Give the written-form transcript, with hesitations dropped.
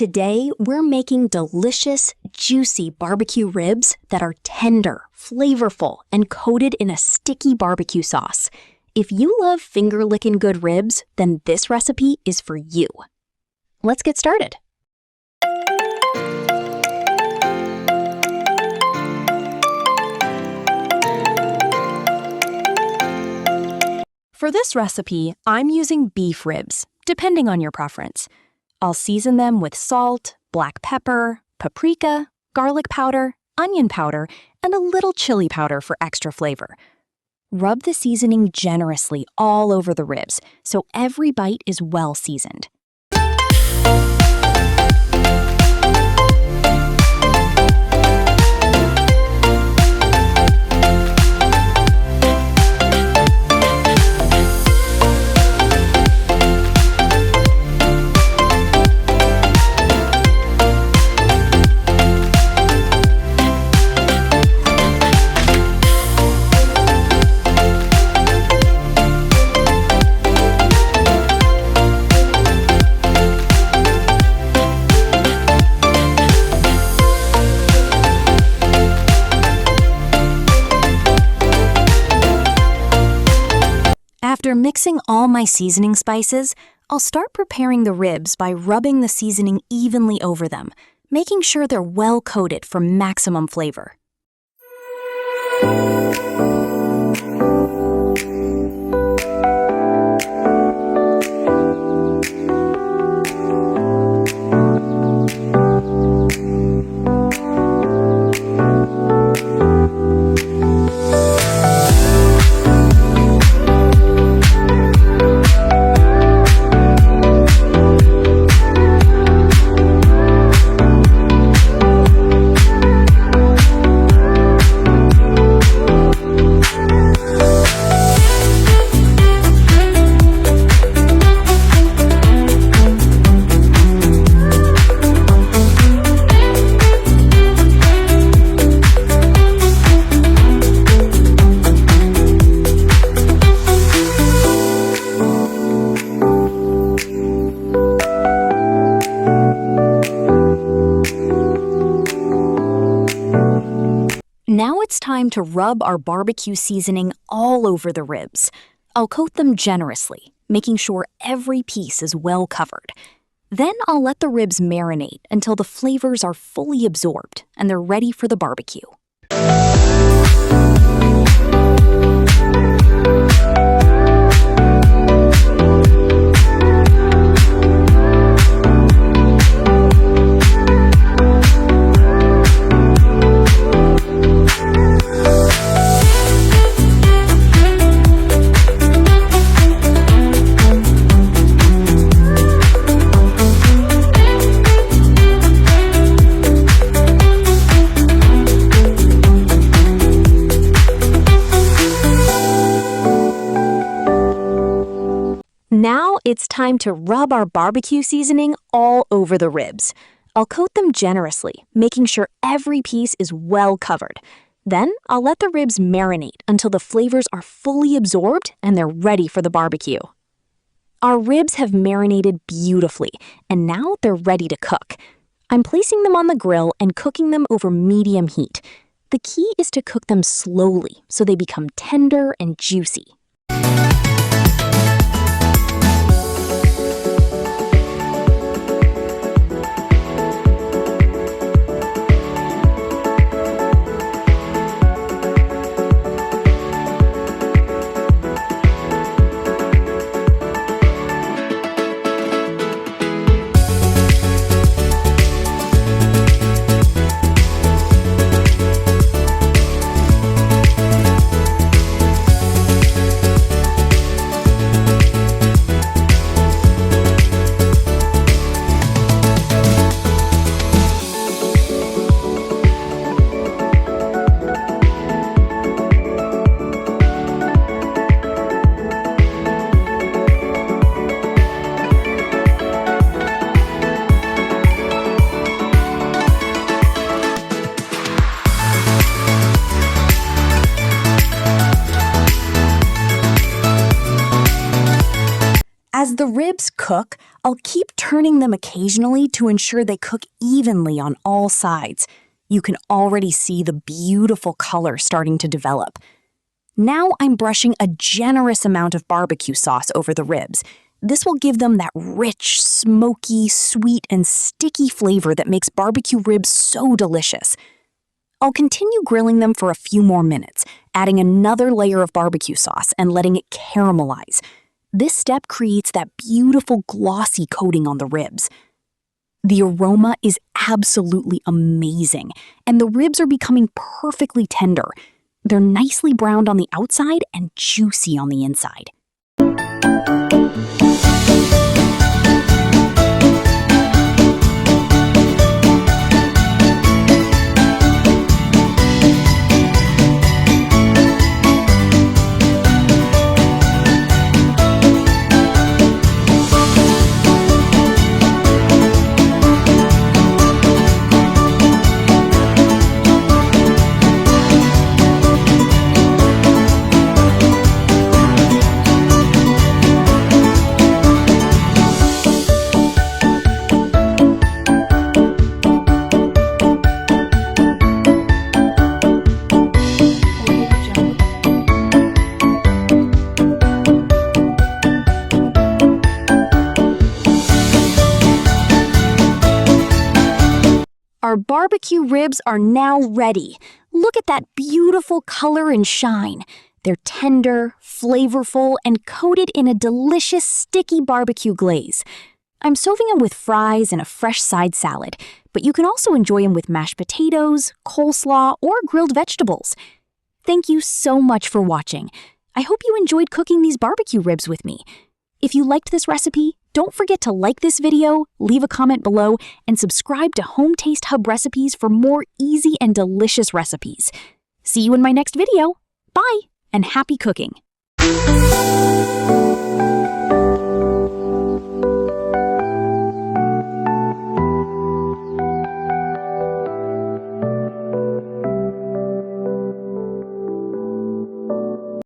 Today, we're making delicious, juicy barbecue ribs that are tender, flavorful, and coated in a sticky barbecue sauce. If you love finger-licking good ribs, then this recipe is for you. Let's get started. For this recipe, I'm using beef ribs, depending on your preference. I'll season them with salt, black pepper, paprika, garlic powder, onion powder, and a little chili powder for extra flavor. Rub the seasoning generously all over the ribs so every bite is well seasoned. After mixing all my seasoning spices, I'll start preparing the ribs by rubbing the seasoning evenly over them, making sure they're well coated for maximum flavor. Now it's time to rub our barbecue seasoning all over the ribs. I'll coat them generously, making sure every piece is well covered. Then I'll let the ribs marinate until the flavors are fully absorbed and they're ready for the barbecue. Now it's time to rub our barbecue seasoning all over the ribs. I'll coat them generously, making sure every piece is well covered. Then I'll let the ribs marinate until the flavors are fully absorbed and they're ready for the barbecue. Our ribs have marinated beautifully, and now they're ready to cook. I'm placing them on the grill and cooking them over medium heat. The key is to cook them slowly so they become tender and juicy. As the ribs cook, I'll keep turning them occasionally to ensure they cook evenly on all sides. You can already see the beautiful color starting to develop. Now I'm brushing a generous amount of barbecue sauce over the ribs. This will give them that rich, smoky, sweet, and sticky flavor that makes barbecue ribs so delicious. I'll continue grilling them for a few more minutes, adding another layer of barbecue sauce and letting it caramelize. This step creates that beautiful glossy coating on the ribs. The aroma is absolutely amazing, and the ribs are becoming perfectly tender. They're nicely browned on the outside and juicy on the inside. Our barbecue ribs are now ready. Look at that beautiful color and shine. They're tender, flavorful, and coated in a delicious sticky barbecue glaze. I'm serving them with fries and a fresh side salad, but you can also enjoy them with mashed potatoes, coleslaw, or grilled vegetables. Thank you so much for watching. I hope you enjoyed cooking these barbecue ribs with me. If you liked this recipe, don't forget to like this video, leave a comment below, and subscribe to Home Taste Hub Recipes for more easy and delicious recipes. See you in my next video. Bye, and happy cooking!